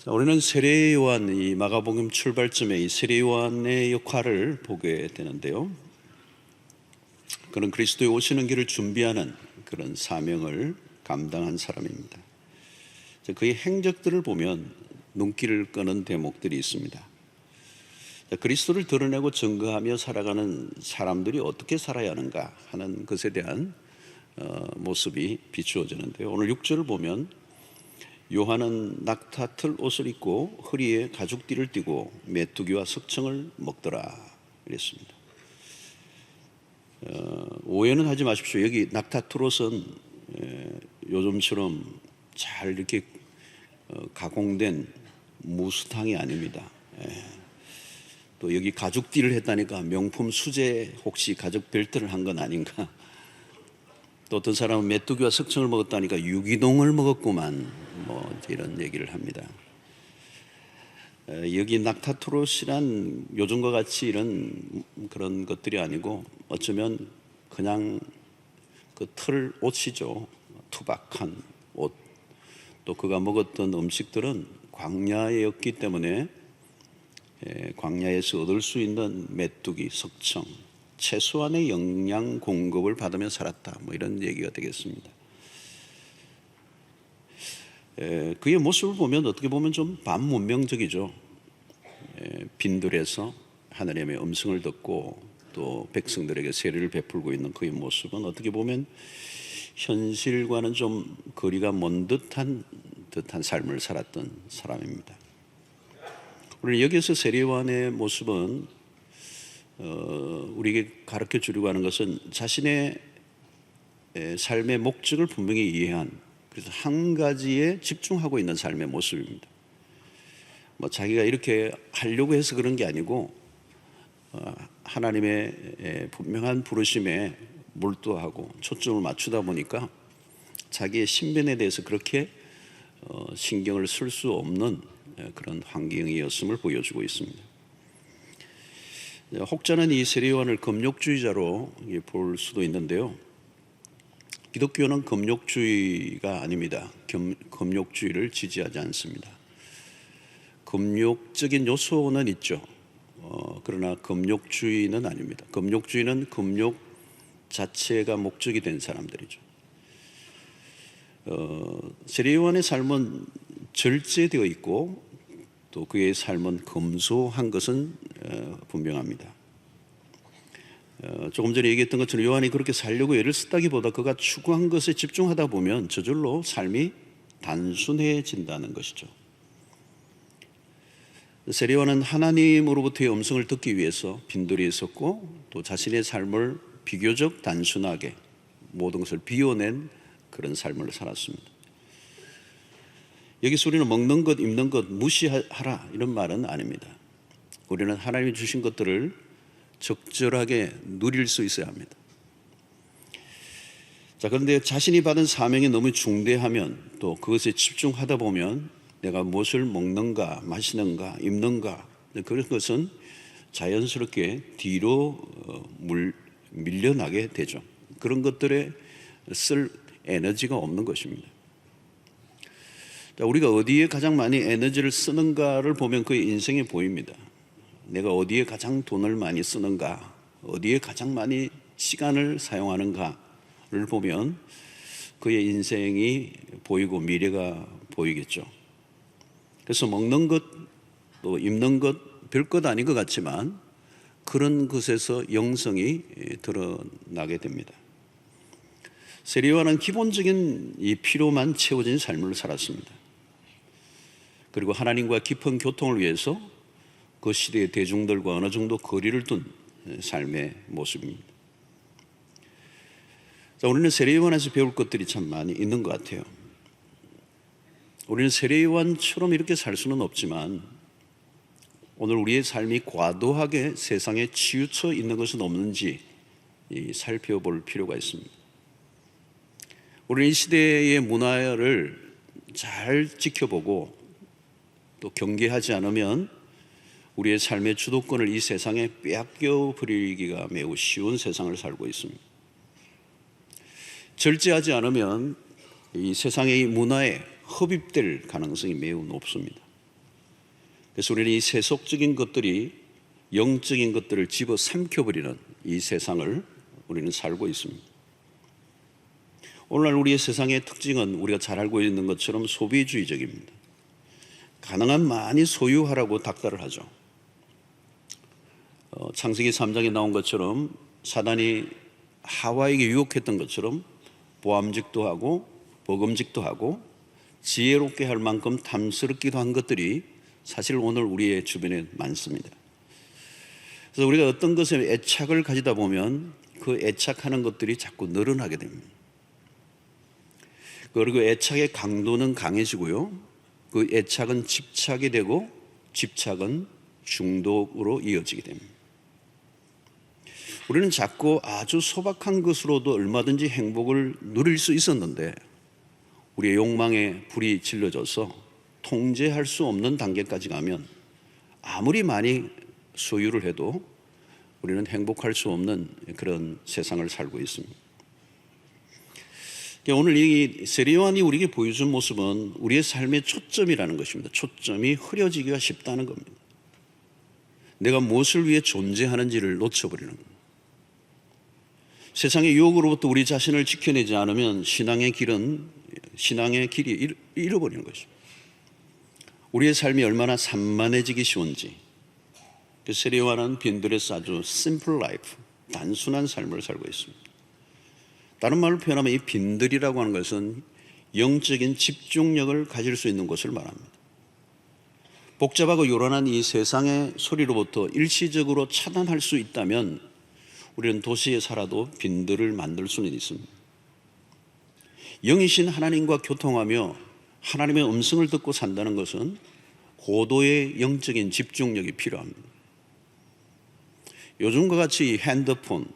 자, 우리는 세례 요한, 이 마가복음 출발점에 이 세례 요한의 역할을 보게 되는데요. 그런 그리스도의 오시는 길을 준비하는 그런 사명을 감당한 사람입니다. 자, 그의 행적들을 보면 눈길을 끄는 대목들이 있습니다. 자, 그리스도를 드러내고 증거하며 살아가는 사람들이 어떻게 살아야 하는가 하는 것에 대한 모습이 비추어지는데요. 오늘 6절을 보면 요한은 낙타틀 옷을 입고 허리에 가죽띠를 띠고 메뚜기와 석청을 먹더라 이랬습니다. 오해는 하지 마십시오. 여기 낙타틀 옷은 요즘처럼 잘 이렇게 가공된 무스탕이 아닙니다. 또 여기 가죽띠를 했다니까 명품 수제 혹시 가죽 벨트를 한 건 아닌가. 또 어떤 사람은 메뚜기와 석청을 먹었다니까 유기농을 먹었구만, 뭐 이런 얘기를 합니다. 여기 낙타트롯이란 요즘과 같이 이런 그런 것들이 아니고 어쩌면 그냥 그 틀 옷이죠. 투박한 옷. 또 그가 먹었던 음식들은 광야였기 때문에 광야에서 얻을 수 있는 메뚜기, 석청, 최소한의 영양 공급을 받으며 살았다, 뭐 이런 얘기가 되겠습니다. 그의 모습을 보면 어떻게 보면 좀 반문명적이죠. 빈들에서 하나님의 음성을 듣고 또 백성들에게 세례를 베풀고 있는 그의 모습은 어떻게 보면 현실과는 좀 거리가 먼 듯한 삶을 살았던 사람입니다. 우리 여기서 세례 요한의 모습은 우리에게 가르쳐 주려고 하는 것은 자신의 삶의 목적을 분명히 이해한, 그래서 한 가지에 집중하고 있는 삶의 모습입니다. 뭐 자기가 이렇게 하려고 해서 그런 게 아니고 하나님의 분명한 부르심에 몰두하고 초점을 맞추다 보니까 자기의 신변에 대해서 그렇게 신경을 쓸 수 없는 그런 환경이었음을 보여주고 있습니다. 혹자는 이 세례 요한을 금욕주의자로 볼 수도 있는데요. 기독교는 금욕주의가 아닙니다. 금욕주의를 지지하지 않습니다. 금욕적인 요소는 있죠. 그러나 금욕주의는 아닙니다. 금욕주의는 금욕 자체가 목적이 된 사람들이죠. 세례 요한의 삶은 절제되어 있고 또 그의 삶은 검소한 것은 분명합니다. 조금 전에 얘기했던 것처럼 요한이 그렇게 살려고 애를 쓰다기보다 그가 추구한 것에 집중하다 보면 저절로 삶이 단순해진다는 것이죠. 세례 요한은 하나님으로부터의 음성을 듣기 위해서 빈들에 있었고 또 자신의 삶을 비교적 단순하게 모든 것을 비워낸 그런 삶을 살았습니다. 여기서 우리는 먹는 것, 입는 것 무시하라 이런 말은 아닙니다. 우리는 하나님이 주신 것들을 적절하게 누릴 수 있어야 합니다. 자, 그런데 자신이 받은 사명이 너무 중대하면 또 그것에 집중하다 보면 내가 무엇을 먹는가, 마시는가, 입는가, 그런 것은 자연스럽게 뒤로 밀려나게 되죠. 그런 것들에 쓸 에너지가 없는 것입니다. 자, 우리가 어디에 가장 많이 에너지를 쓰는가를 보면 그의 인생이 보입니다. 내가 어디에 가장 돈을 많이 쓰는가, 어디에 가장 많이 시간을 사용하는가를 보면 그의 인생이 보이고 미래가 보이겠죠. 그래서 먹는 것, 또 입는 것 별것 아닌 것 같지만 그런 것에서 영성이 드러나게 됩니다. 세례 요한은 기본적인 이 필요만 채워진 삶을 살았습니다. 그리고 하나님과 깊은 교통을 위해서 그 시대의 대중들과 어느 정도 거리를 둔 삶의 모습입니다. 자, 우리는 세례 요한에서 배울 것들이 참 많이 있는 것 같아요. 우리는 세례 요한처럼 이렇게 살 수는 없지만 오늘 우리의 삶이 과도하게 세상에 치우쳐 있는 것은 없는지 살펴볼 필요가 있습니다. 우리는 이 시대의 문화를 잘 지켜보고 또 경계하지 않으면 우리의 삶의 주도권을 이 세상에 빼앗겨 버리기가 매우 쉬운 세상을 살고 있습니다. 절제하지 않으면 이 세상의 문화에 흡입될 가능성이 매우 높습니다. 그래서 우리는 이 세속적인 것들이 영적인 것들을 집어삼켜버리는 이 세상을 우리는 살고 있습니다. 오늘날 우리의 세상의 특징은 우리가 잘 알고 있는 것처럼 소비주의적입니다. 가능한 많이 소유하라고 닥달을 하죠. 창세기 3장에 나온 것처럼 사단이 하와에게 유혹했던 것처럼 보암직도 하고 버금직도 하고 지혜롭게 할 만큼 탐스럽기도 한 것들이 사실 오늘 우리의 주변에 많습니다. 그래서 우리가 어떤 것에 애착을 가지다 보면 그 애착하는 것들이 자꾸 늘어나게 됩니다. 그리고 애착의 강도는 강해지고요, 그 애착은 집착이 되고 집착은 중독으로 이어지게 됩니다. 우리는 자꾸 아주 소박한 것으로도 얼마든지 행복을 누릴 수 있었는데 우리의 욕망에 불이 질러져서 통제할 수 없는 단계까지 가면 아무리 많이 소유를 해도 우리는 행복할 수 없는 그런 세상을 살고 있습니다. 오늘 이 세례요한이 우리에게 보여준 모습은 우리의 삶의 초점이라는 것입니다. 초점이 흐려지기가 쉽다는 겁니다. 내가 무엇을 위해 존재하는지를 놓쳐버리는 겁니다. 세상의 유혹으로부터 우리 자신을 지켜내지 않으면 신앙의 길이 잃어버리는 것입니다. 우리의 삶이 얼마나 산만해지기 쉬운지, 세례요한은 빈들에서 아주 simple life, 단순한 삶을 살고 있습니다. 다른 말로 표현하면 이 빈들이라고 하는 것은 영적인 집중력을 가질 수 있는 곳을 말합니다. 복잡하고 요란한 이 세상의 소리로부터 일시적으로 차단할 수 있다면 우리는 도시에 살아도 빈들을 만들 수는 있습니다. 영이신 하나님과 교통하며 하나님의 음성을 듣고 산다는 것은 고도의 영적인 집중력이 필요합니다. 요즘과 같이 이 핸드폰,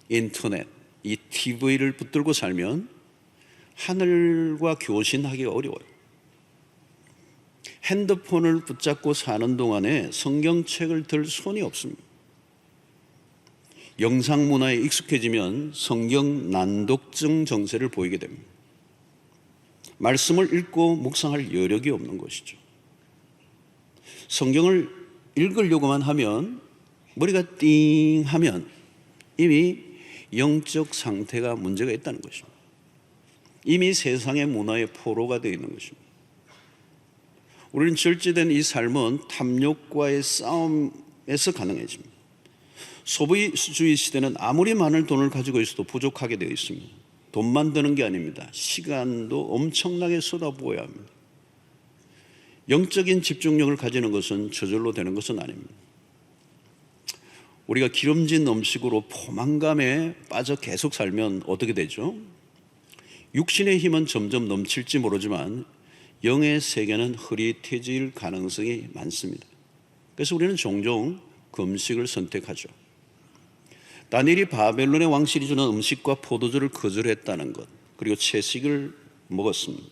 인터넷, 이 TV를 붙들고 살면 하늘과 교신하기가 어려워요. 핸드폰을 붙잡고 사는 동안에 성경책을 들 손이 없습니다. 영상 문화에 익숙해지면 성경 난독증 정세를 보이게 됩니다. 말씀을 읽고 묵상할 여력이 없는 것이죠. 성경을 읽으려고만 하면 머리가 띵 하면 이미 영적 상태가 문제가 있다는 것입니다. 이미 세상의 문화의 포로가 되어 있는 것입니다. 우리는 절제된 이 삶은 탐욕과의 싸움에서 가능해집니다. 소비주의 시대는 아무리 많은 돈을 가지고 있어도 부족하게 되어 있습니다. 돈만 드는 게 아닙니다. 시간도 엄청나게 쏟아부어야 합니다. 영적인 집중력을 가지는 것은 저절로 되는 것은 아닙니다. 우리가 기름진 음식으로 포만감에 빠져 계속 살면 어떻게 되죠? 육신의 힘은 점점 넘칠지 모르지만 영의 세계는 흐릿해질 가능성이 많습니다. 그래서 우리는 종종 금식을 선택하죠. 다니엘이 바벨론의 왕실이 주는 음식과 포도주를 거절했다는 것, 그리고 채식을 먹었습니다.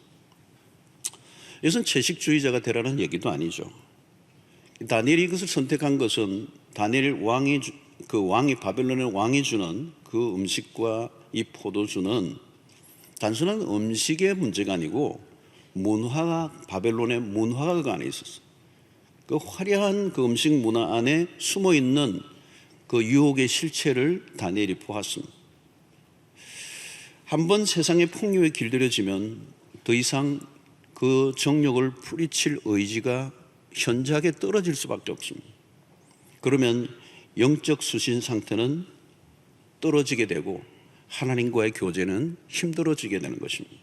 이것은 채식주의자가 되라는 얘기도 아니죠. 다니엘이 이것을 선택한 것은 다니엘 왕이 바벨론의 왕이 주는 그 음식과 이 포도주는 단순한 음식의 문제가 아니고 바벨론의 문화가 그 안에 있었어요. 그 화려한 그 음식 문화 안에 숨어 있는 그 유혹의 실체를 다니엘이 보았습니다. 한번 세상의 풍요에 길들여지면 더 이상 그 정욕을 뿌리칠 의지가 현저하게 떨어질 수밖에 없습니다. 그러면 영적 수신 상태는 떨어지게 되고 하나님과의 교제는 힘들어지게 되는 것입니다.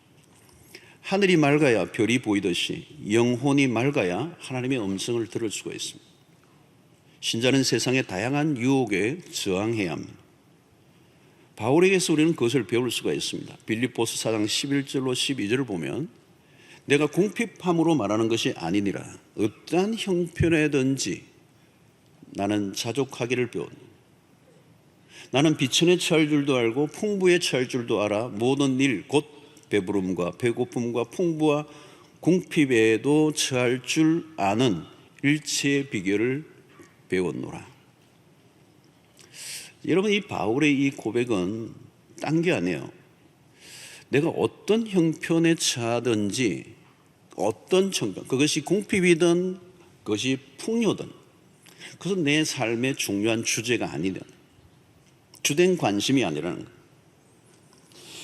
하늘이 맑아야 별이 보이듯이 영혼이 맑아야 하나님의 음성을 들을 수가 있습니다. 신자는 세상의 다양한 유혹에 저항해야 합니다. 바울에게서 우리는 그것을 배울 수가 있습니다. 빌립보서 4장 11절로 12절을 보면 내가 궁핍함으로 말하는 것이 아니니라. 어떠한 형편에든지 나는 자족하기를 배웠노라. 나는 비천에 처할 줄도 알고 풍부에 처할 줄도 알아. 모든 일 곧 배부름과 배고픔과 풍부와 궁핍에도 처할 줄 아는 일체의 비결을 배웠노라. 여러분, 이 바울의 이 고백은 딴 게 아니에요. 내가 어떤 형편에 처하든지 어떤 청병, 그것이 궁핍이든 그것이 풍요든, 그것은 내 삶의 중요한 주제가 아니든, 주된 관심이 아니라는 거예요.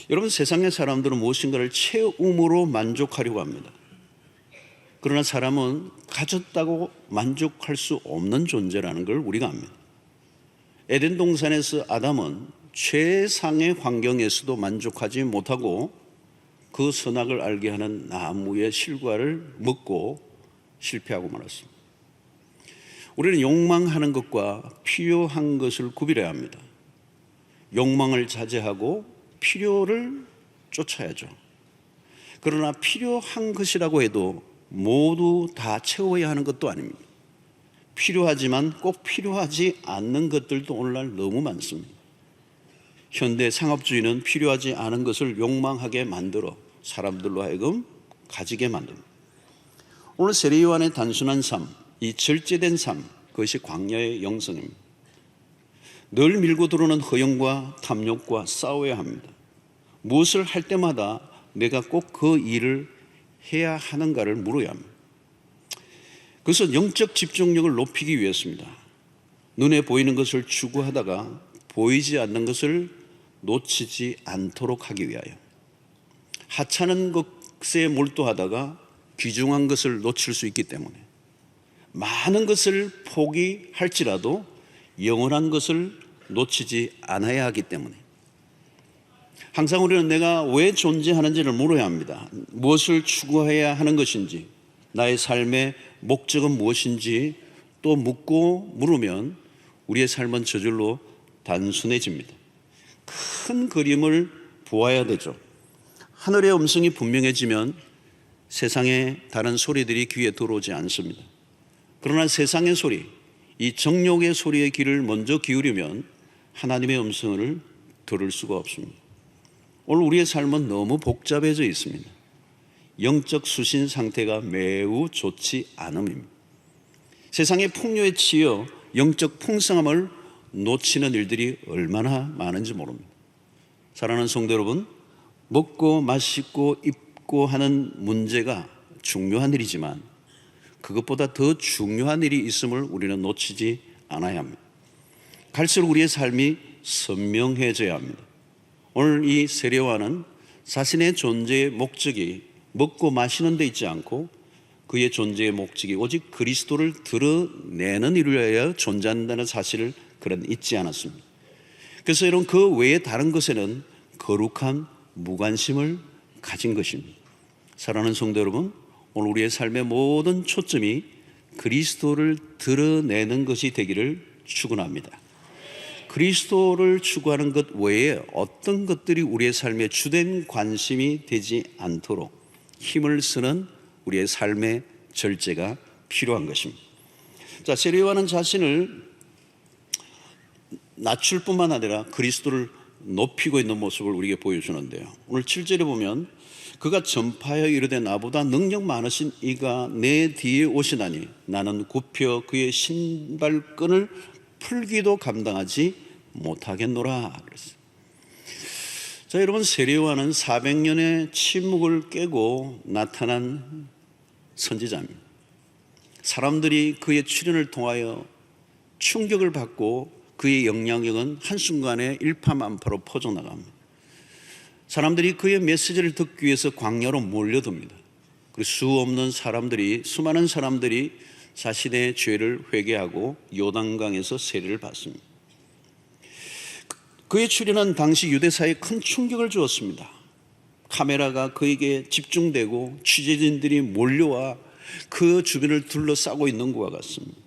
여러분, 세상의 사람들은 무엇인가를 채움으로 만족하려고 합니다. 그러나 사람은 가졌다고 만족할 수 없는 존재라는 걸 우리가 압니다. 에덴 동산에서 아담은 최상의 환경에서도 만족하지 못하고 그 선악을 알게 하는 나무의 실과를 먹고 실패하고 말았습니다. 우리는 욕망하는 것과 필요한 것을 구별해야 합니다. 욕망을 자제하고 필요를 쫓아야죠. 그러나 필요한 것이라고 해도 모두 다 채워야 하는 것도 아닙니다. 필요하지만 꼭 필요하지 않는 것들도 오늘날 너무 많습니다. 현대 상업주의는 필요하지 않은 것을 욕망하게 만들어 사람들로 하여금 가지게 만듭니다. 오늘 세례 요한의 단순한 삶, 이 절제된 삶, 그것이 광야의 영성입니다. 늘 밀고 들어오는 허영과 탐욕과 싸워야 합니다. 무엇을 할 때마다 내가 꼭 그 일을 해야 하는가를 물어야 합니다. 그것은 영적 집중력을 높이기 위해서입니다. 눈에 보이는 것을 추구하다가 보이지 않는 것을 놓치지 않도록 하기 위하여, 하찮은 것에 몰두하다가 귀중한 것을 놓칠 수 있기 때문에, 많은 것을 포기할지라도 영원한 것을 놓치지 않아야 하기 때문에, 항상 우리는 내가 왜 존재하는지를 물어야 합니다. 무엇을 추구해야 하는 것인지, 나의 삶의 목적은 무엇인지 또 묻고 물으면 우리의 삶은 저절로 단순해집니다. 큰 그림을 보아야 되죠. 하늘의 음성이 분명해지면 세상의 다른 소리들이 귀에 들어오지 않습니다. 그러나 세상의 소리, 이 정욕의 소리의 귀를 먼저 기울이면 하나님의 음성을 들을 수가 없습니다. 오늘 우리의 삶은 너무 복잡해져 있습니다. 영적 수신 상태가 매우 좋지 않음입니다. 세상의 풍요에 치여 영적 풍성함을 놓치는 일들이 얼마나 많은지 모릅니다. 사랑하는 성도 여러분, 먹고 마시고 입고 하는 문제가 중요한 일이지만 그것보다 더 중요한 일이 있음을 우리는 놓치지 않아야 합니다. 갈수록 우리의 삶이 선명해져야 합니다. 오늘 이 세례 요한은 자신의 존재의 목적이 먹고 마시는 데 있지 않고 그의 존재의 목적이 오직 그리스도를 드러내는 일을 위하여 존재한다는 사실을 그는 잊지 않았습니다. 그래서 여러분, 그 외에 다른 것에는 거룩한 무관심을 가진 것입니다. 사랑하는 성도 여러분, 오늘 우리의 삶의 모든 초점이 그리스도를 드러내는 것이 되기를 축원합니다. 그리스도를 추구하는 것 외에 어떤 것들이 우리의 삶의 주된 관심이 되지 않도록 힘을 쓰는 우리의 삶의 절제가 필요한 것입니다. 자, 세례 요한은 자신을 낮출 뿐만 아니라 그리스도를 높이고 있는 모습을 우리에게 보여주는데요. 오늘 7절에 보면 그가 전파하여 이르되 나보다 능력 많으신 이가 내 뒤에 오시나니 나는 굽혀 그의 신발끈을 풀기도 감당하지 못하겠노라 그랬어요. 자, 여러분, 세례 요한은 400년의 침묵을 깨고 나타난 선지자입니다. 사람들이 그의 출현을 통하여 충격을 받고 그의 영향력은 한순간에 일파만파로 퍼져나갑니다. 사람들이 그의 메시지를 듣기 위해서 광야로 몰려듭니다. 그리고 수많은 사람들이 자신의 죄를 회개하고 요단강에서 세례를 받습니다. 그의 출현은 당시 유대사에 큰 충격을 주었습니다. 카메라가 그에게 집중되고 취재진들이 몰려와 그 주변을 둘러싸고 있는 것과 같습니다.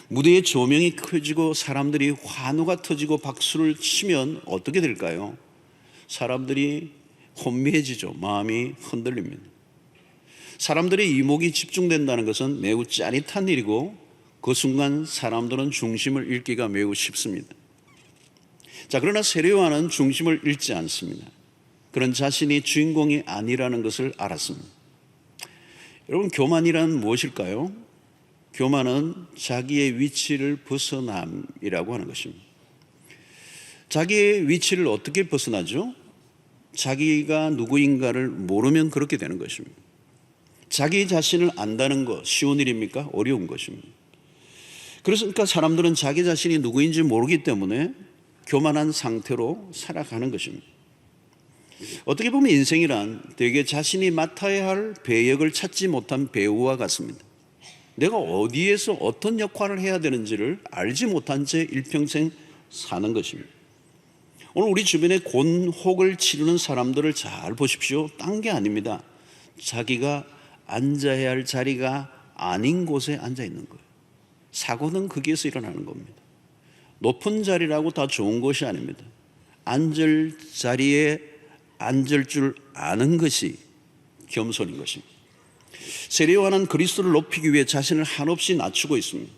무대의 조명이 켜지고 사람들이 환호가 터지고 박수를 치면 어떻게 될까요? 사람들이 혼미해지죠. 마음이 흔들립니다. 사람들의 이목이 집중된다는 것은 매우 짜릿한 일이고 그 순간 사람들은 중심을 잃기가 매우 쉽습니다. 자, 그러나 세례 요한은 중심을 잃지 않습니다. 그런 자신이 주인공이 아니라는 것을 알았습니다. 여러분, 교만이란 무엇일까요? 교만은 자기의 위치를 벗어남이라고 하는 것입니다. 자기의 위치를 어떻게 벗어나죠? 자기가 누구인가를 모르면 그렇게 되는 것입니다. 자기 자신을 안다는 거 쉬운 일입니까? 어려운 것입니다. 그러니까 사람들은 자기 자신이 누구인지 모르기 때문에 교만한 상태로 살아가는 것입니다. 어떻게 보면 인생이란 되게 자신이 맡아야 할 배역을 찾지 못한 배우와 같습니다. 내가 어디에서 어떤 역할을 해야 되는지를 알지 못한 채 일평생 사는 것입니다. 오늘 우리 주변에 곤혹을 치르는 사람들을 잘 보십시오. 딴 게 아닙니다. 자기가 앉아야 할 자리가 아닌 곳에 앉아 있는 거예요. 사고는 거기에서 일어나는 겁니다. 높은 자리라고 다 좋은 것이 아닙니다. 앉을 자리에 앉을 줄 아는 것이 겸손인 것입니다. 세례요한은 그리스도를 높이기 위해 자신을 한없이 낮추고 있습니다.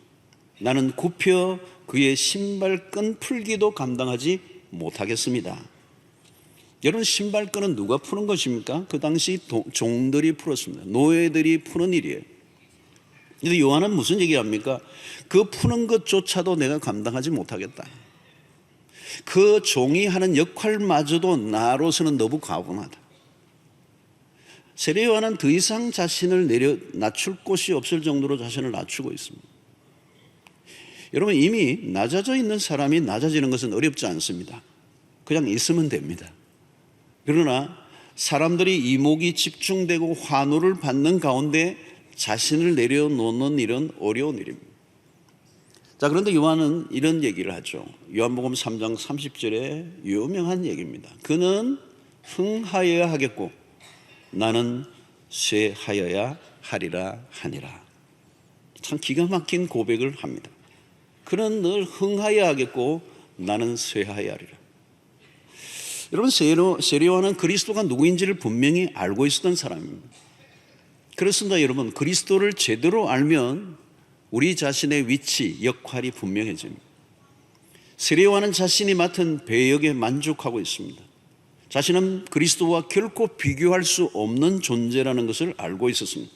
나는 굽혀 그의 신발끈 풀기도 감당하지 못하겠습니다. 여러분, 신발끈은 누가 푸는 것입니까? 그 당시 종들이 풀었습니다. 노예들이 푸는 일이에요. 근데 요한은 무슨 얘기합니까? 그 푸는 것조차도 내가 감당하지 못하겠다. 그 종이 하는 역할마저도 나로서는 너무 과분하다. 세례 요한은 더 이상 자신을 낮출 곳이 없을 정도로 자신을 낮추고 있습니다. 여러분, 이미 낮아져 있는 사람이 낮아지는 것은 어렵지 않습니다. 그냥 있으면 됩니다. 그러나 사람들이 이목이 집중되고 환호를 받는 가운데 자신을 내려놓는 일은 어려운 일입니다. 자, 그런데 요한은 이런 얘기를 하죠. 요한복음 3장 30절에 유명한 얘기입니다. 그는 흥하여야 하겠고 나는 쇠하여야 하리라 하니라. 참 기가 막힌 고백을 합니다. 그는 늘 흥하여야 하겠고 나는 쇠하여야 하리라. 여러분, 세례 요한은 그리스도가 누구인지를 분명히 알고 있었던 사람입니다. 그렇습니다. 여러분, 그리스도를 제대로 알면 우리 자신의 위치, 역할이 분명해집니다. 세례 요한은 자신이 맡은 배역에 만족하고 있습니다. 자신은 그리스도와 결코 비교할 수 없는 존재라는 것을 알고 있었습니다.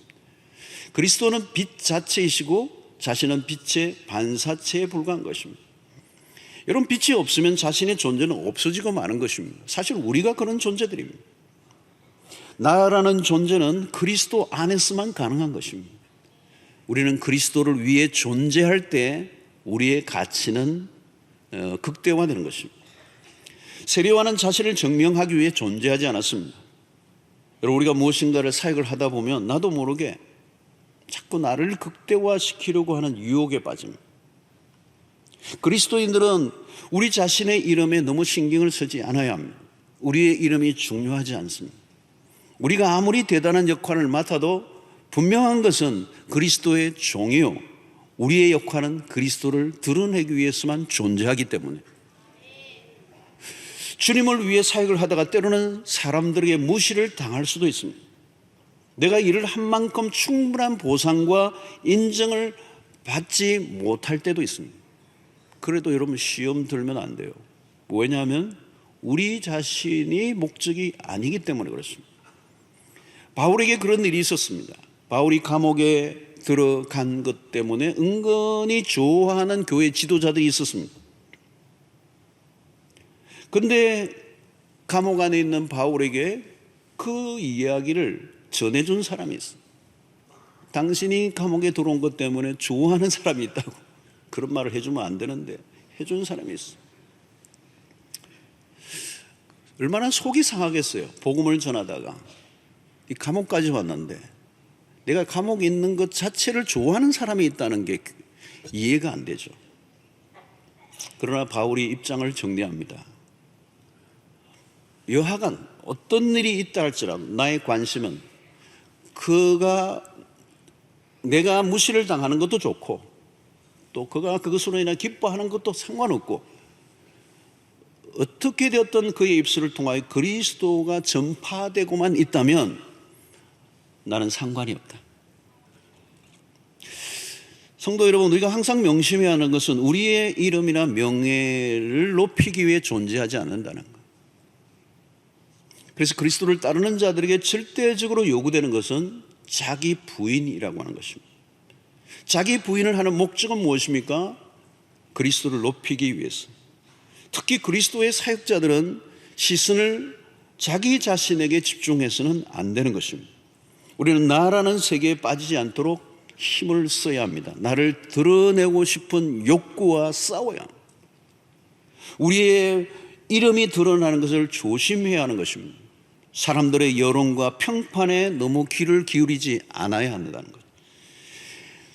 그리스도는 빛 자체이시고 자신은 빛의 반사체에 불과한 것입니다. 여러분, 빛이 없으면 자신의 존재는 없어지고 마는 것입니다. 사실 우리가 그런 존재들입니다. 나라는 존재는 그리스도 안에서만 가능한 것입니다. 우리는 그리스도를 위해 존재할 때 우리의 가치는 극대화되는 것입니다. 세례 요한은 자신을 증명하기 위해 존재하지 않았습니다. 여러분, 우리가 무엇인가를 사역을 하다 보면 나도 모르게 자꾸 나를 극대화시키려고 하는 유혹에 빠집니다. 그리스도인들은 우리 자신의 이름에 너무 신경을 쓰지 않아야 합니다. 우리의 이름이 중요하지 않습니다. 우리가 아무리 대단한 역할을 맡아도 분명한 것은 그리스도의 종이요, 우리의 역할은 그리스도를 드러내기 위해서만 존재하기 때문에 주님을 위해 사역을 하다가 때로는 사람들에게 무시를 당할 수도 있습니다. 내가 일을 한 만큼 충분한 보상과 인정을 받지 못할 때도 있습니다. 그래도 여러분, 시험 들면 안 돼요. 왜냐하면 우리 자신이 목적이 아니기 때문에 그렇습니다. 바울에게 그런 일이 있었습니다. 바울이 감옥에 들어간 것 때문에 은근히 좋아하는 교회 지도자들이 있었습니다. 그런데 감옥 안에 있는 바울에게 그 이야기를 전해준 사람이 있어요. 당신이 감옥에 들어온 것 때문에 좋아하는 사람이 있다고. 그런 말을 해주면 안 되는데 해준 사람이 있어요. 얼마나 속이 상하겠어요. 복음을 전하다가 이 감옥까지 왔는데 내가 감옥에 있는 것 자체를 좋아하는 사람이 있다는 게 이해가 안 되죠. 그러나 바울이 입장을 정리합니다. 여하간 어떤 일이 있다 할지라도 나의 관심은 그가 내가 무시를 당하는 것도 좋고 또 그가 그것으로 인해 기뻐하는 것도 상관없고 어떻게 되었던 그의 입술을 통하여 그리스도가 전파되고만 있다면 나는 상관이 없다. 성도 여러분, 우리가 항상 명심해야 하는 것은 우리의 이름이나 명예를 높이기 위해 존재하지 않는다는 것. 그래서 그리스도를 따르는 자들에게 절대적으로 요구되는 것은 자기 부인이라고 하는 것입니다. 자기 부인을 하는 목적은 무엇입니까? 그리스도를 높이기 위해서. 특히 그리스도의 사역자들은 시선을 자기 자신에게 집중해서는 안 되는 것입니다. 우리는 나라는 세계에 빠지지 않도록 힘을 써야 합니다. 나를 드러내고 싶은 욕구와 싸워야 합니다. 우리의 이름이 드러나는 것을 조심해야 하는 것입니다. 사람들의 여론과 평판에 너무 귀를 기울이지 않아야 한다는 것.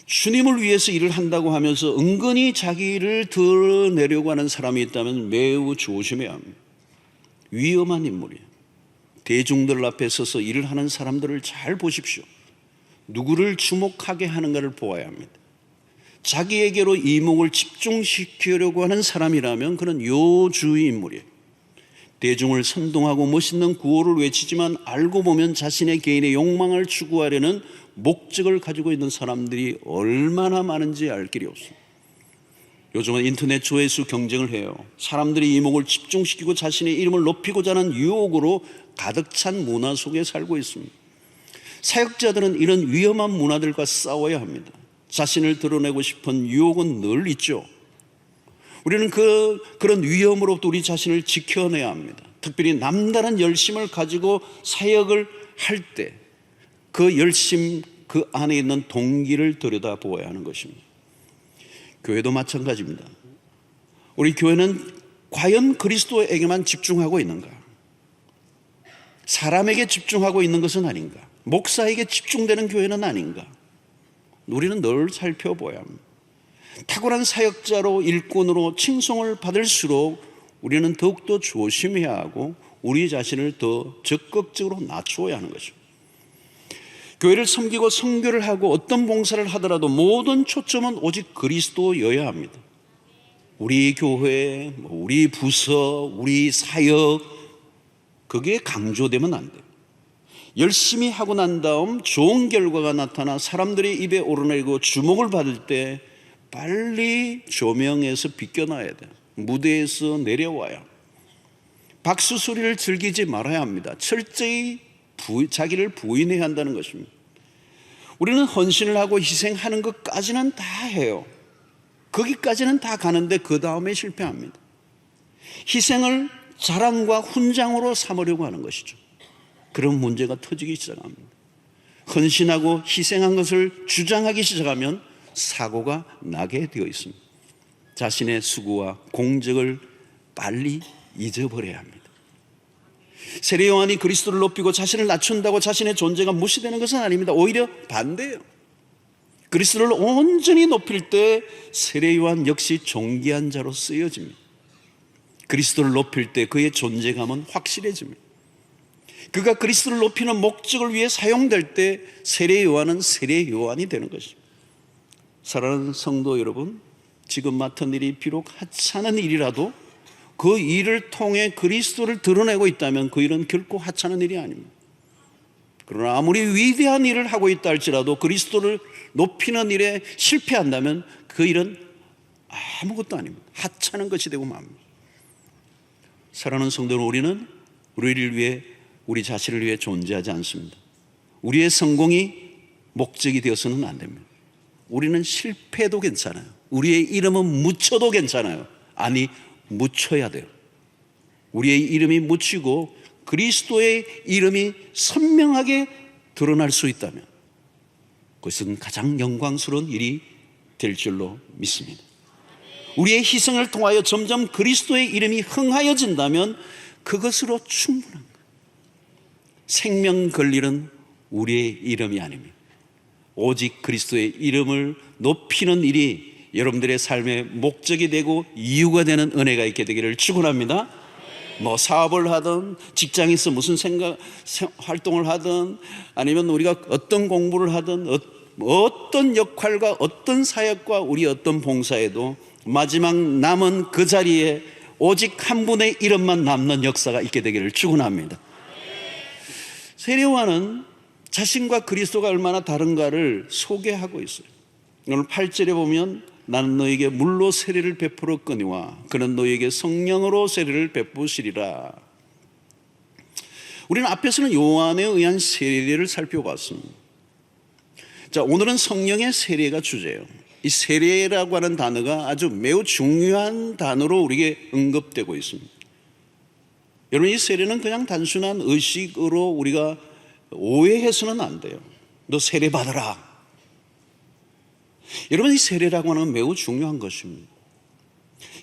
주님을 위해서 일을 한다고 하면서 은근히 자기를 드러내려고 하는 사람이 있다면 매우 조심해야 합니다. 위험한 인물이에요. 대중들 앞에 서서 일을 하는 사람들을 잘 보십시오. 누구를 주목하게 하는가를 보아야 합니다. 자기에게로 이목을 집중시키려고 하는 사람이라면 그는 요주의 인물이에요. 대중을 선동하고 멋있는 구호를 외치지만 알고 보면 자신의 개인의 욕망을 추구하려는 목적을 가지고 있는 사람들이 얼마나 많은지 알 길이 없습니다. 요즘은 인터넷 조회수 경쟁을 해요. 사람들이 이목을 집중시키고 자신의 이름을 높이고자 하는 유혹으로 가득 찬 문화 속에 살고 있습니다. 사역자들은 이런 위험한 문화들과 싸워야 합니다. 자신을 드러내고 싶은 유혹은 늘 있죠. 우리는 그런 위험으로부터 우리 자신을 지켜내야 합니다. 특별히 남다른 열심을 가지고 사역을 할 때 그 열심, 그 안에 있는 동기를 들여다보아야 하는 것입니다. 교회도 마찬가지입니다. 우리 교회는 과연 그리스도에게만 집중하고 있는가? 사람에게 집중하고 있는 것은 아닌가? 목사에게 집중되는 교회는 아닌가? 우리는 늘 살펴보아야 합니다. 탁월한 사역자로 일꾼으로 칭송을 받을수록 우리는 더욱더 조심해야 하고 우리 자신을 더 적극적으로 낮추어야 하는 것입니다. 교회를 섬기고 선교를 하고 어떤 봉사를 하더라도 모든 초점은 오직 그리스도여야 합니다. 우리 교회, 우리 부서, 우리 사역, 그게 강조되면 안 돼요. 열심히 하고 난 다음 좋은 결과가 나타나 사람들의 입에 오르내리고 주목을 받을 때 빨리 조명에서 비껴나야 돼요. 무대에서 내려와야. 박수 소리를 즐기지 말아야 합니다. 철저히 자기를 부인해야 한다는 것입니다. 우리는 헌신을 하고 희생하는 것까지는 다 해요. 거기까지는 다 가는데 그 다음에 실패합니다. 희생을 자랑과 훈장으로 삼으려고 하는 것이죠. 그런 문제가 터지기 시작합니다. 헌신하고 희생한 것을 주장하기 시작하면 사고가 나게 되어 있습니다. 자신의 수고와 공적을 빨리 잊어버려야 합니다. 세례 요한이 그리스도를 높이고 자신을 낮춘다고 자신의 존재가 무시되는 것은 아닙니다. 오히려 반대예요. 그리스도를 온전히 높일 때 세례 요한 역시 존귀한 자로 쓰여집니다. 그리스도를 높일 때 그의 존재감은 확실해집니다. 그가 그리스도를 높이는 목적을 위해 사용될 때 세례 요한은 세례 요한이 되는 것입니다. 사랑하는 성도 여러분, 지금 맡은 일이 비록 하찮은 일이라도 그 일을 통해 그리스도를 드러내고 있다면 그 일은 결코 하찮은 일이 아닙니다. 그러나 아무리 위대한 일을 하고 있다 할지라도 그리스도를 높이는 일에 실패한다면 그 일은 아무것도 아닙니다. 하찮은 것이 되고 맙니다. 사랑하는 성도 여러분, 우리는 우리를 위해, 우리 자신을 위해 존재하지 않습니다. 우리의 성공이 목적이 되어서는 안 됩니다. 우리는 실패도 괜찮아요. 우리의 이름은 묻혀도 괜찮아요. 아니, 묻혀야 돼요. 우리의 이름이 묻히고 그리스도의 이름이 선명하게 드러날 수 있다면 그것은 가장 영광스러운 일이 될 줄로 믿습니다. 우리의 희생을 통하여 점점 그리스도의 이름이 흥하여진다면 그것으로 충분한 거예요. 생명 걸 일은 우리의 이름이 아닙니다. 오직 그리스도의 이름을 높이는 일이 여러분들의 삶의 목적이 되고 이유가 되는 은혜가 있게 되기를 축원합니다. 뭐 사업을 하든 직장에서 무슨 활동을 하든 아니면 우리가 어떤 공부를 하든 어떤 역할과 어떤 사역과 우리 어떤 봉사에도 마지막 남은 그 자리에 오직 한 분의 이름만 남는 역사가 있게 되기를 축원합니다. 세례 요한은 자신과 그리스도가 얼마나 다른가를 소개하고 있어요. 오늘 8절에 보면 나는 너에게 물로 세례를 베풀었거니와 그는 너에게 성령으로 세례를 베푸시리라. 우리는 앞에서는 요한에 의한 세례를 살펴봤습니다. 자, 오늘은 성령의 세례가 주제예요. 이 세례라고 하는 단어가 아주 매우 중요한 단어로 우리에게 언급되고 있습니다. 여러분, 이 세례는 그냥 단순한 의식으로 우리가 오해해서는 안 돼요. 너 세례 받아라. 여러분, 이 세례라고 하는 건 매우 중요한 것입니다.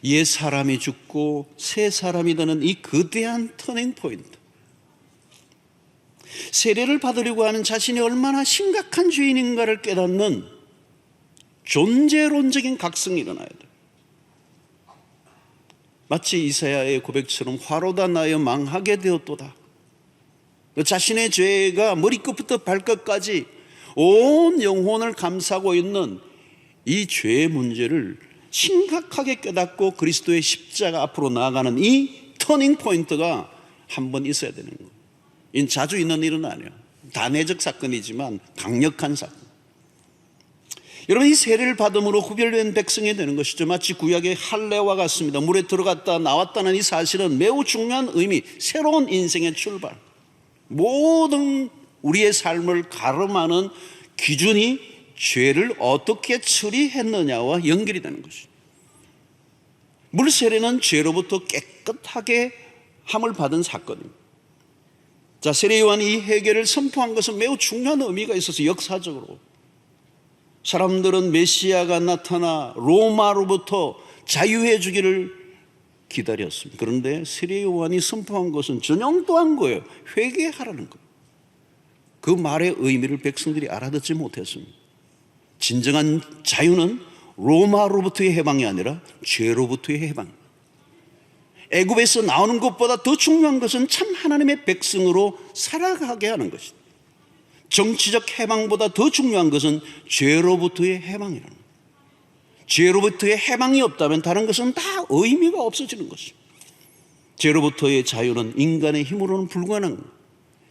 옛 사람이 죽고 새 사람이 되는 이 거대한 터닝 포인트. 세례를 받으려고 하는 자신이 얼마나 심각한 죄인인가를 깨닫는 존재론적인 각성이 일어나야 돼요. 마치 이사야의 고백처럼 화로다 나여 망하게 되었도다. 자신의 죄가 머리끝부터 발끝까지 온 영혼을 감싸고 있는 이 죄의 문제를 심각하게 깨닫고 그리스도의 십자가 앞으로 나아가는 이 터닝 포인트가 한 번 있어야 되는 거예요. 이건 자주 있는 일은 아니에요. 단회적 사건이지만 강력한 사건. 여러분, 이 세례를 받음으로 구별된 백성이 되는 것이죠. 마치 구약의 할례와 같습니다. 물에 들어갔다 나왔다는 이 사실은 매우 중요한 의미, 새로운 인생의 출발, 모든 우리의 삶을 가름하는 기준이 죄를 어떻게 처리했느냐와 연결이 되는 것이죠. 물세례는 죄로부터 깨끗하게 함을 받은 사건입니다. 자, 세례 요한이 이 해결을 선포한 것은 매우 중요한 의미가 있어서 역사적으로 사람들은 메시아가 나타나 로마로부터 자유해 주기를 기다렸습니다. 그런데 세례 요한이 선포한 것은 전형도한 거예요. 회개하라는 것. 그 말의 의미를 백성들이 알아듣지 못했습니다. 진정한 자유는 로마로부터의 해방이 아니라 죄로부터의 해방. 애굽에서 나오는 것보다 더 중요한 것은 참 하나님의 백성으로 살아가게 하는 것이다. 정치적 해방보다 더 중요한 것은 죄로부터의 해방이라는 거예요. 죄로부터의 해방이 없다면 다른 것은 다 의미가 없어지는 것입니다. 죄로부터의 자유는 인간의 힘으로는 불가능한 거예요.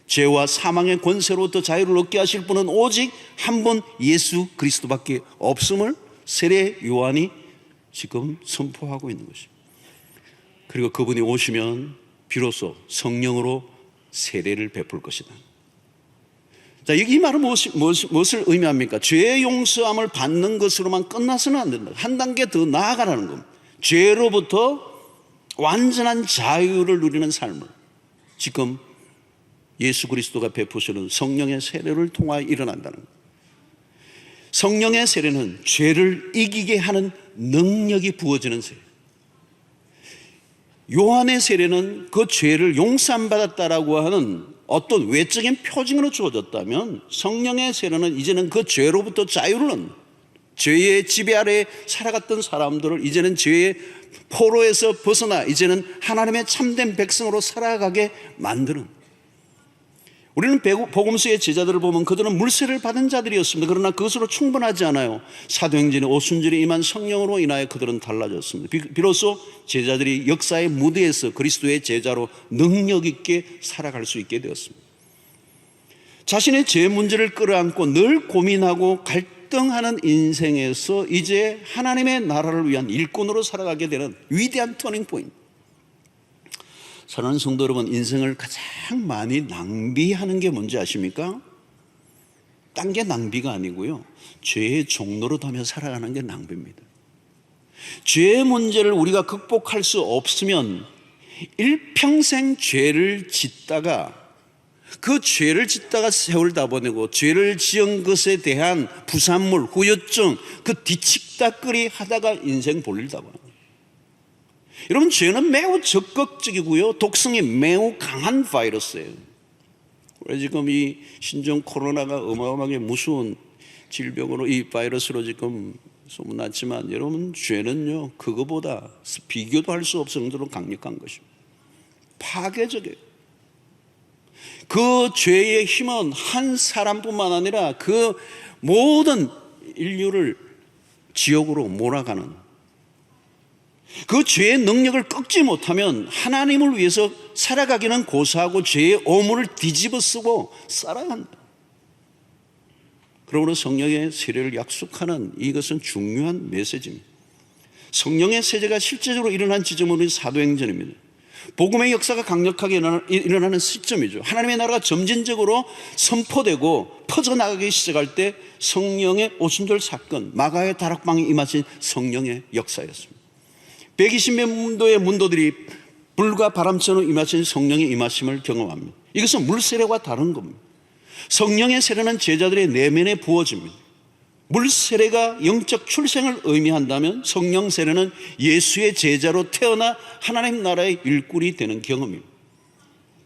죄와 사망의 권세로부터 자유를 얻게 하실 분은 오직 한 분 예수 그리스도밖에 없음을 세례 요한이 지금 선포하고 있는 것입니다. 그리고 그분이 오시면 비로소 성령으로 세례를 베풀 것이다. 자, 이 말은 무엇을 의미합니까? 죄의 용서함을 받는 것으로만 끝나서는 안 된다. 한 단계 더 나아가라는 겁니다. 죄로부터 완전한 자유를 누리는 삶을 지금 예수 그리스도가 베푸시는 성령의 세례를 통하여 일어난다는 거예요. 성령의 세례는 죄를 이기게 하는 능력이 부어지는 세례. 요한의 세례는 그 죄를 용서받았다라고 하는 어떤 외적인 표징으로 주어졌다면, 성령의 세례는 이제는 그 죄로부터 자유를 얻는, 죄의 지배 아래 살아갔던 사람들을 이제는 죄의 포로에서 벗어나 이제는 하나님의 참된 백성으로 살아가게 만드는. 우리는 복음서의 제자들을 보면 그들은 물세를 받은 자들이었습니다. 그러나 그것으로 충분하지 않아요. 사도행전의 오순절에 임한 성령으로 인하여 그들은 달라졌습니다. 비로소 제자들이 역사의 무대에서 그리스도의 제자로 능력 있게 살아갈 수 있게 되었습니다. 자신의 죄 문제를 끌어안고 늘 고민하고 갈등하는 인생에서 이제 하나님의 나라를 위한 일꾼으로 살아가게 되는 위대한 터닝 포인트. 사랑하는 성도 여러분, 인생을 가장 많이 낭비하는 게 뭔지 아십니까? 딴 게 낭비가 아니고요, 죄의 종로로 다며 살아가는 게 낭비입니다. 죄의 문제를 우리가 극복할 수 없으면 일평생 죄를 짓다가 그 죄를 짓다가 세월 다 보내고 죄를 지은 것에 대한 부산물, 후유증, 그 뒤척다거리 하다가 인생 볼일 다 봐요. 여러분, 죄는 매우 적극적이고요, 독성이 매우 강한 바이러스예요. 우리 지금 이 신종 코로나가 어마어마하게 무서운 질병으로, 이 바이러스로 지금 소문났지만, 여러분, 죄는요 그거보다 비교도 할 수 없을 정도로 강력한 것입니다. 파괴적이에요. 그 죄의 힘은 한 사람뿐만 아니라 그 모든 인류를 지옥으로 몰아가는, 그 죄의 능력을 꺾지 못하면 하나님을 위해서 살아가기는 고사하고 죄의 오물을 뒤집어 쓰고 살아야 한다. 그러므로 성령의 세례를 약속하는 이것은 중요한 메시지입니다. 성령의 세례가 실제적으로 일어난 지점은 사도행전입니다. 복음의 역사가 강력하게 일어나는 시점이죠. 하나님의 나라가 점진적으로 선포되고 퍼져나가기 시작할 때 성령의 오순절 사건, 마가의 다락방에 임하신 성령의 역사였습니다. 120몇 문도의 문도들이 불과 바람처럼 임하신 성령의 임하심을 경험합니다. 이것은 물세례와 다른 겁니다. 성령의 세례는 제자들의 내면에 부어집니다. 물 세례가 영적 출생을 의미한다면 성령 세례는 예수의 제자로 태어나 하나님 나라의 일꾼이 되는 경험입니다.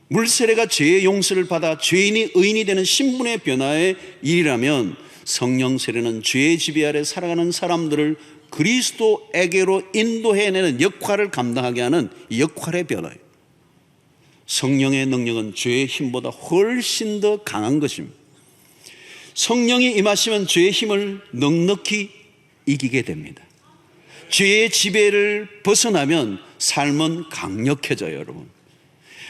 물 세례가 죄의 용서를 받아 죄인이 의인이 되는 신분의 변화의 일이라면 성령 세례는 죄의 지배 아래 살아가는 사람들을 그리스도에게로 인도해내는 역할을 감당하게 하는 역할의 변화예요. 성령의 능력은 죄의 힘보다 훨씬 더 강한 것입니다. 성령이 임하시면 죄의 힘을 넉넉히 이기게 됩니다. 죄의 지배를 벗어나면 삶은 강력해져요, 여러분.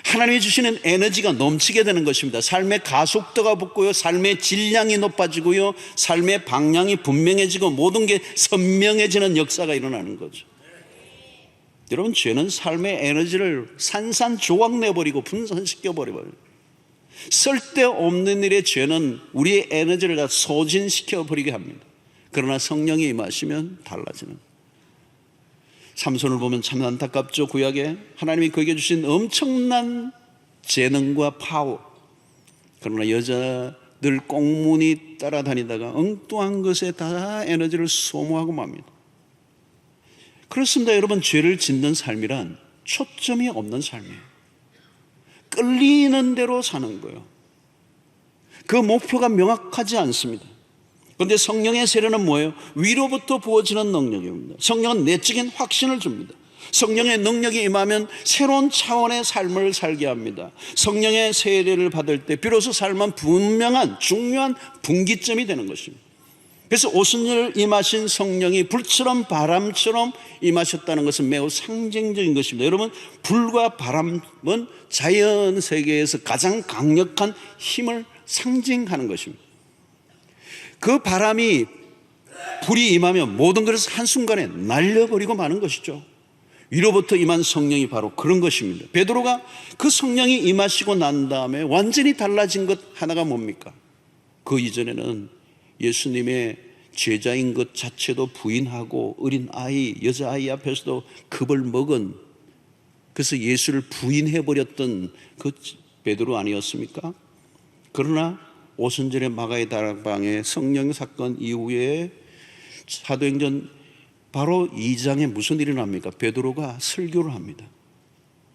하나님이 주시는 에너지가 넘치게 되는 것입니다. 삶의 가속도가 붙고요, 삶의 질량이 높아지고요, 삶의 방향이 분명해지고 모든 게 선명해지는 역사가 일어나는 거죠. 여러분, 죄는 삶의 에너지를 산산조각 내버리고 분산시켜버려요. 쓸데없는 일의 죄는 우리의 에너지를 다 소진시켜버리게 합니다. 그러나 성령이 임하시면 달라지는. 삼손을 보면 참 안타깝죠. 구약에 하나님이 그에게 주신 엄청난 재능과 파워, 그러나 여자들 꽁무니 따라다니다가 엉뚱한 것에 다 에너지를 소모하고 맙니다. 그렇습니다. 여러분, 죄를 짓는 삶이란 초점이 없는 삶이에요. 끌리는 대로 사는 거예요. 그 목표가 명확하지 않습니다. 그런데 성령의 세례는 뭐예요? 위로부터 부어지는 능력입니다. 성령은 내적인 확신을 줍니다. 성령의 능력이 임하면 새로운 차원의 삶을 살게 합니다. 성령의 세례를 받을 때 비로소 삶은 분명한 중요한 분기점이 되는 것입니다. 그래서 오순절 임하신 성령이 불처럼 바람처럼 임하셨다는 것은 매우 상징적인 것입니다. 여러분, 불과 바람은 자연 세계에서 가장 강력한 힘을 상징하는 것입니다. 그 바람이, 불이 임하면 모든 것을 한순간에 날려버리고 마는 것이죠. 위로부터 임한 성령이 바로 그런 것입니다. 베드로가 그 성령이 임하시고 난 다음에 완전히 달라진 것 하나가 뭡니까? 그 이전에는 예수님의 제자인 것 자체도 부인하고 어린 아이, 여자아이 앞에서도 겁을 먹은, 그래서 예수를 부인해버렸던 그 베드로 아니었습니까? 그러나 오순절의 마가의 다락방의 성령 사건 이후에 사도행전 바로 2장에 무슨 일이 납니까? 베드로가 설교를 합니다.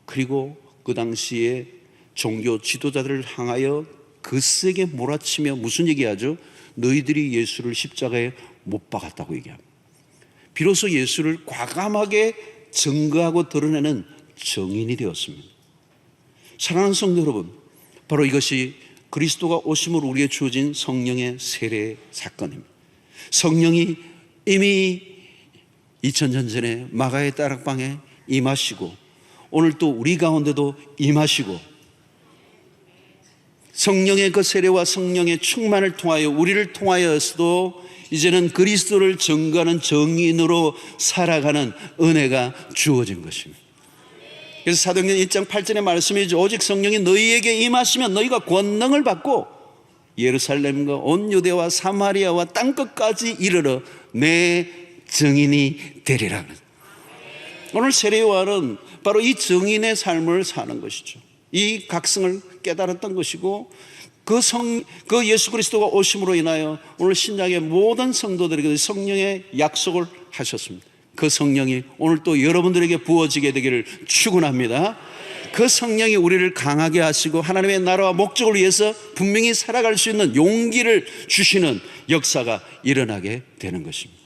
그리고 그 당시에 종교 지도자들을 향하여 거세게 몰아치며 무슨 얘기하죠? 너희들이 예수를 십자가에 못 박았다고 얘기합니다. 비로소 예수를 과감하게 증거하고 드러내는 증인이 되었습니다. 사랑하는 성도 여러분, 바로 이것이 그리스도가 오심으로 우리에게 주어진 성령의 세례 사건입니다. 성령이 이미 2000년 전에 마가의 다락방에 임하시고 오늘 또 우리 가운데도 임하시고, 성령의 그 세례와 성령의 충만을 통하여 우리를 통하여서도 이제는 그리스도를 증거하는 증인으로 살아가는 은혜가 주어진 것입니다. 그래서 사도행전 1장 8절의 말씀이죠. 오직 성령이 너희에게 임하시면 너희가 권능을 받고 예루살렘과 온 유대와 사마리아와 땅끝까지 이르러 내 증인이 되리라. 오늘 세례요한은 바로 이 증인의 삶을 사는 것이죠. 이 각성을 깨달았던 것이고, 그 예수 그리스도가 오심으로 인하여 오늘 신약의 모든 성도들에게 성령의 약속을 하셨습니다. 그 성령이 오늘 또 여러분들에게 부어지게 되기를 축원합니다. 그 성령이 우리를 강하게 하시고 하나님의 나라와 목적을 위해서 분명히 살아갈 수 있는 용기를 주시는 역사가 일어나게 되는 것입니다.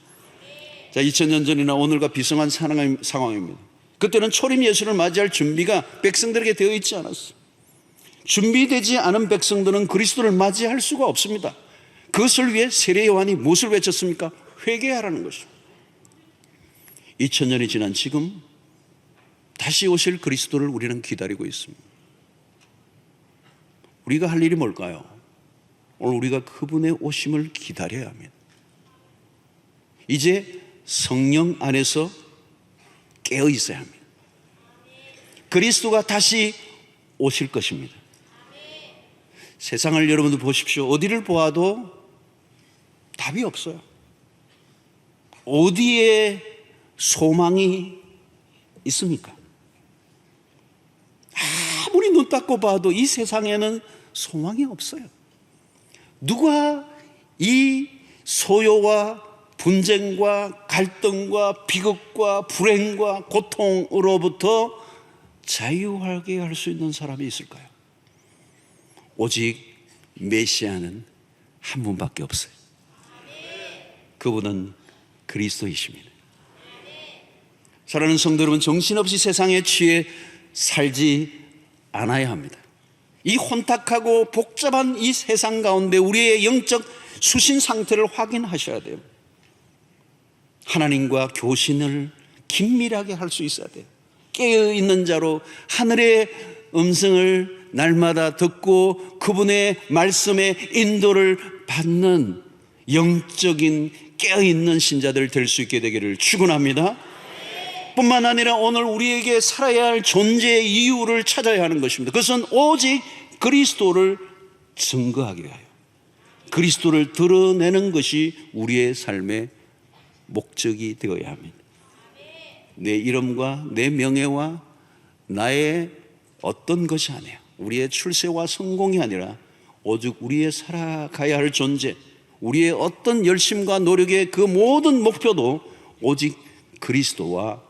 자, 2000년 전이나 오늘과 비슷한 상황입니다. 그때는 초림 예수를 맞이할 준비가 백성들에게 되어 있지 않았어요. 준비되지 않은 백성들은 그리스도를 맞이할 수가 없습니다. 그것을 위해 세례 요한이 무엇을 외쳤습니까? 회개하라는 것입니다. 2000년이 지난 지금 다시 오실 그리스도를 우리는 기다리고 있습니다. 우리가 할 일이 뭘까요? 오늘 우리가 그분의 오심을 기다려야 합니다. 이제 성령 안에서 깨어 있어야 합니다. 그리스도가 다시 오실 것입니다. 세상을 여러분들 보십시오. 어디를 보아도 답이 없어요. 어디에 소망이 있습니까? 아무리 눈 닦고 봐도 이 세상에는 소망이 없어요. 누가 이 소요와 분쟁과 갈등과 비극과 불행과 고통으로부터 자유하게 할 수 있는 사람이 있을까요? 오직 메시아는 한 분밖에 없어요. 그분은 그리스도이십니다. 사랑하는 성도 여러분, 정신없이 세상에 취해 살지 않아야 합니다. 이 혼탁하고 복잡한 이 세상 가운데 우리의 영적 수신 상태를 확인하셔야 돼요. 하나님과 교신을 긴밀하게 할 수 있어야 돼요. 깨어있는 자로 하늘의 음성을 날마다 듣고 그분의 말씀의 인도를 받는 영적인 깨어있는 신자들 될 수 있게 되기를 축원합니다. 뿐만 아니라 오늘 우리에게 살아야 할 존재의 이유를 찾아야 하는 것입니다. 그것은 오직 그리스도를 증거하기 위하여, 그리스도를 드러내는 것이 우리의 삶의 목적이 되어야 합니다. 내 이름과 내 명예와 나의 어떤 것이 아니에요. 우리의 출세와 성공이 아니라 오직 우리의 살아가야 할 존재, 우리의 어떤 열심과 노력의 그 모든 목표도 오직 그리스도와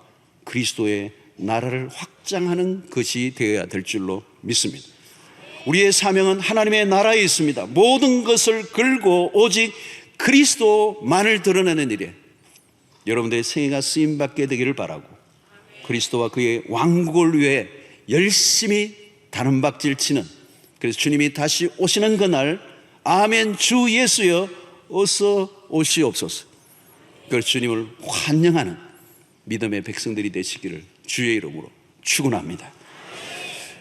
그리스도의 나라를 확장하는 것이 되어야 될 줄로 믿습니다. 우리의 사명은 하나님의 나라에 있습니다. 모든 것을 걸고 오직 그리스도만을 드러내는 일에 여러분들의 생애가 쓰임받게 되기를 바라고, 그리스도와 그의 왕국을 위해 열심히 다른박질 치는, 그래서 주님이 다시 오시는 그날 아멘 주 예수여 어서 오시옵소서, 그 주님을 환영하는 믿음의 백성들이 되시기를 주의 이름으로 축원합니다.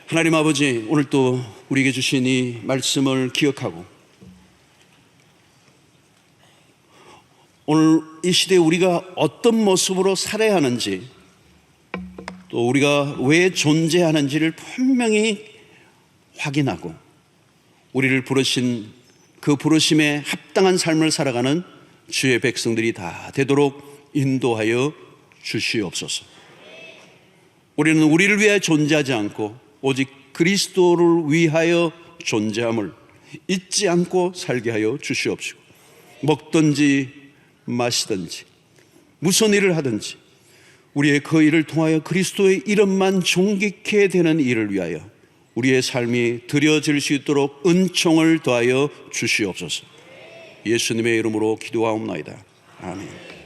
하나님 아버지, 오늘 또 우리에게 주신 이 말씀을 기억하고 오늘 이 시대에 우리가 어떤 모습으로 살아야 하는지, 또 우리가 왜 존재하는지를 분명히 확인하고 우리를 부르신 그 부르심에 합당한 삶을 살아가는 주의 백성들이 다 되도록 인도하여 주시옵소서. 우리는 우리를 위해 존재하지 않고 오직 그리스도를 위하여 존재함을 잊지 않고 살게 하여 주시옵시고, 먹든지 마시든지 무슨 일을 하든지 우리의 그 일을 통하여 그리스도의 이름만 존귀케 되는 일을 위하여 우리의 삶이 드려질 수 있도록 은총을 더하여 주시옵소서. 예수님의 이름으로 기도하옵나이다. 아멘.